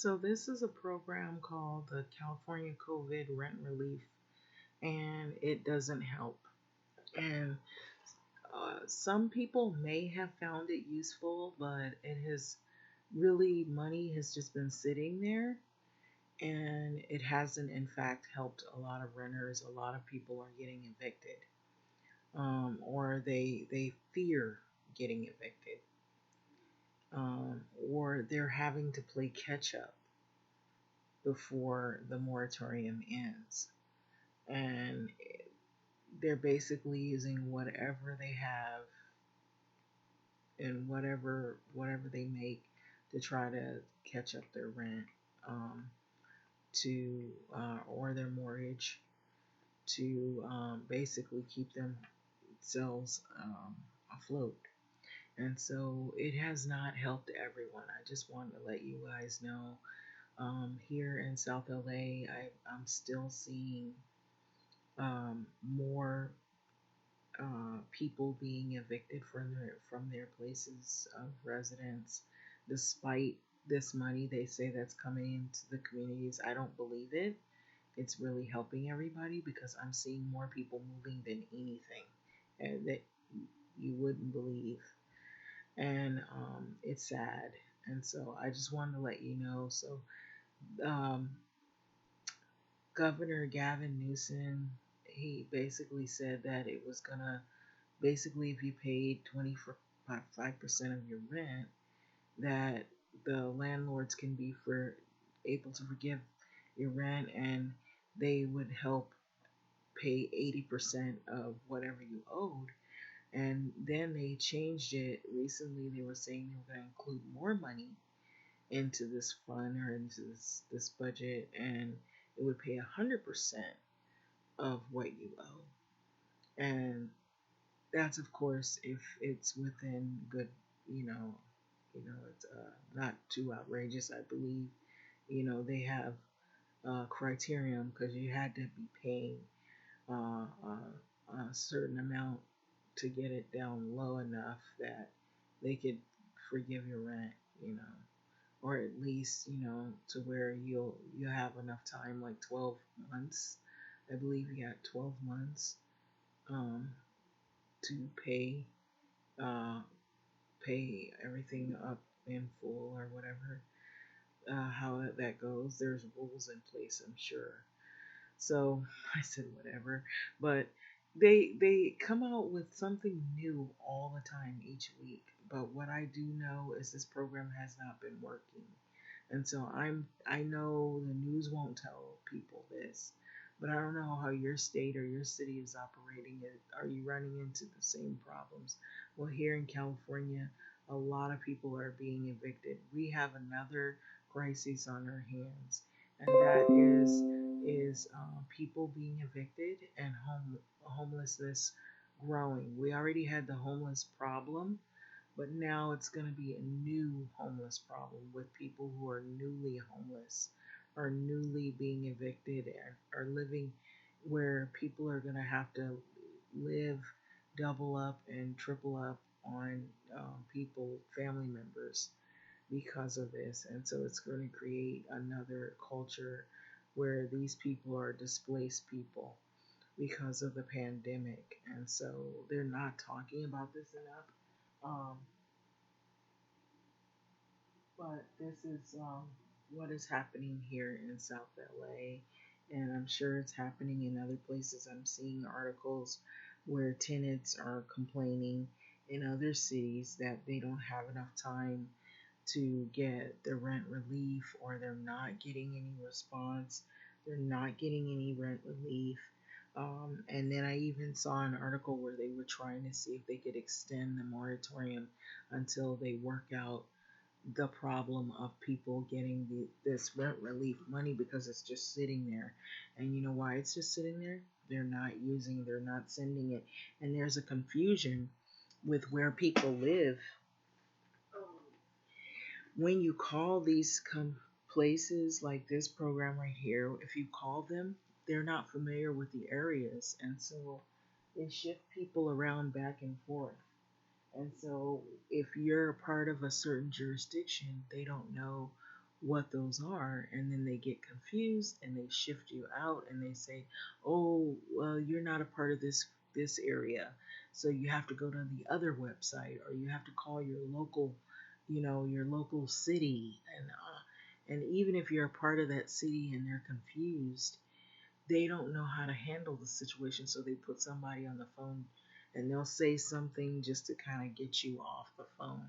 So this is a program called the California COVID Rent Relief, and it doesn't help. And some people may have found it useful, but it has really money has just been sitting there, and it hasn't, in fact, helped a lot of renters. A lot of people are getting evicted, or they fear getting evicted, or they're having to play catch up before the moratorium ends. And they're basically using whatever they have and whatever they make to try to catch up their rent, um, to or their mortgage to basically keep themselves afloat. And so it has not helped everyone. I just want to let you guys know, here in South LA, I'm still seeing more people being evicted from their places of residence, despite this money they say that's coming into the communities. I don't believe it. It's really helping everybody because I'm seeing more people moving than anything, and that you wouldn't believe. And it's sad. And so I just wanted to let you know. So um, Governor Gavin Newsom, he basically said that it was gonna basically, if you paid 25% of your rent, that the landlords can be for able to forgive your rent, and they would help pay 80% of whatever you owed. And then they changed it recently. They were saying they were going to include more money into this fund or into this budget, and it would pay 100% of what you owe. And that's, of course, if it's within good, you know, it's not too outrageous. I believe, they have criterion because you had to be paying a certain amount to get it down low enough that they could forgive your rent, you know, or at least, to where you have enough time, like 12 months. I believe you got 12 months um, to uh, pay everything up in full or whatever. How that goes, there's rules in place, I'm sure. So I said whatever, but they come out with something new all the time each week. But what I do know is this program has not been working. And so I know the news won't tell people this, but I don't know how your state or your city is operating it. Are you running into the same problems? Well, here in California, a lot of people are being evicted. We have another crisis on our hands, and that is people being evicted and homelessness growing. We already had the homeless problem, but now it's going to be a new homeless problem with people who are newly homeless or newly being evicted and are living where people are going to have to live double up and triple up on people, family members, because of this. And so it's going to create another culture where these people are displaced people because of the pandemic. And so they're not talking about this enough. But this is what is happening here in South LA, and I'm sure it's happening in other places. I'm seeing articles where tenants are complaining in other cities that they don't have enough time to get the rent relief, or they're not getting any response. They're not getting any rent relief. And then I even saw an article where they were trying to see if they could extend the moratorium until they work out the problem of people getting this rent relief money, because it's just sitting there. And you know why it's just sitting there? They're not sending it. And there's a confusion with where people live. When you call these places like this program right here, if you call them, they're not familiar with the areas. And so they shift people around back and forth. And so if you're a part of a certain jurisdiction, they don't know what those are, and then they get confused and they shift you out and they say, "Oh, well, you're not a part of this area, so you have to go to the other website, or you have to call your local, your local city." And even if you're a part of that city and they're confused, they don't know how to handle the situation, so they put somebody on the phone and they'll say something just to kind of get you off the phone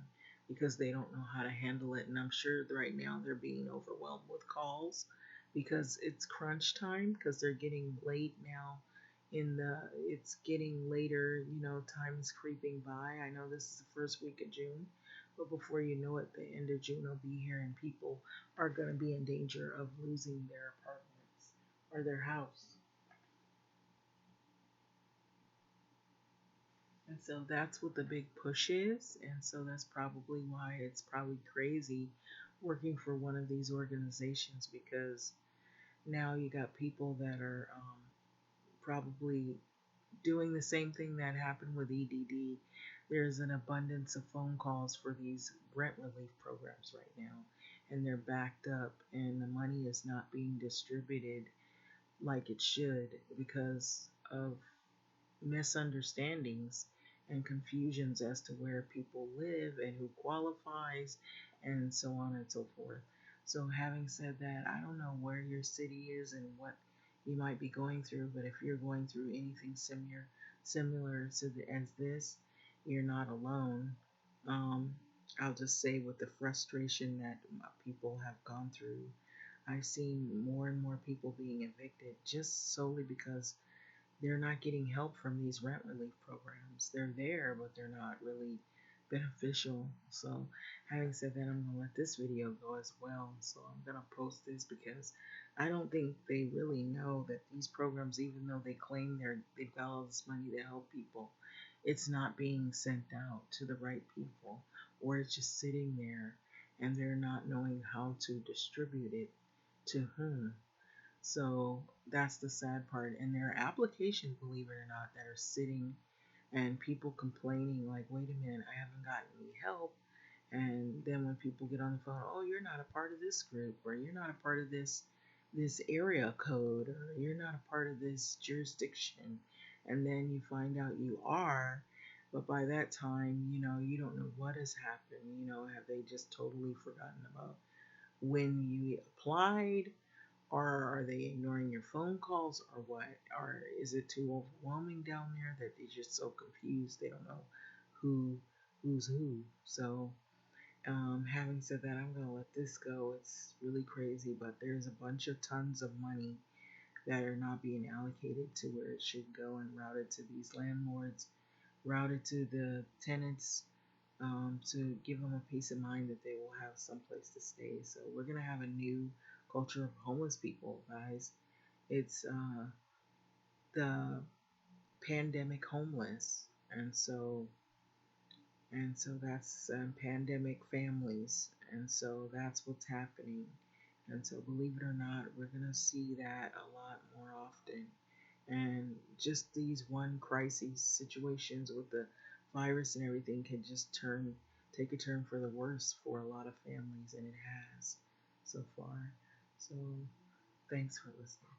because they don't know how to handle it. And I'm sure right now they're being overwhelmed with calls because it's crunch time, because they're getting late now. It's getting later, time is creeping by. I know this is the first week of June, but before you know it, the end of June will be here and people are going to be in danger of losing their apartments or their house. And so that's what the big push is. And so that's probably why it's probably crazy working for one of these organizations, because now you got people that are probably doing the same thing that happened with EDD. There's an abundance of phone calls for these rent relief programs right now, and they're backed up, and the money is not being distributed like it should because of misunderstandings and confusions as to where people live and who qualifies and so on and so forth. So, having said that, I don't know where your city is and what you might be going through, but if you're going through anything similar to as this, you're not alone. Um, I'll just say with the frustration that people have gone through, I've seen more and more people being evicted just solely because they're not getting help from these rent relief programs. They're there, but they're not really beneficial. So, having said that, I'm gonna let this video go as well. So, I'm gonna post this because I don't think they really know that these programs, even though they claim they've got all this money to help people, it's not being sent out to the right people, or it's just sitting there and they're not knowing how to distribute it to whom. So that's the sad part. And there are applications, believe it or not, that are sitting and people complaining, like, wait a minute, I haven't gotten any help. And then when people get on the phone, oh, you're not a part of this group, or you're not a part of this area code, or you're not a part of this jurisdiction. And then you find out you are, but by that time, you don't know what has happened. Have they just totally forgotten about when you applied? Or are they ignoring your phone calls or what? Or is it too overwhelming down there that they're just so confused they don't know who who's who? So, having said that, I'm gonna let this go. It's really crazy, but there's a bunch of tons of money that are not being allocated to where it should go and routed to these landlords, routed to the tenants, to give them a peace of mind that they will have some place to stay. So we're gonna have a new culture of homeless people, guys. It's the pandemic homeless, and so that's pandemic families, and so that's what's happening. And so, believe it or not, we're gonna see that a lot more often. And just these one crisis situations with the virus and everything can just take a turn for the worse for a lot of families, and it has so far. So, thanks for listening.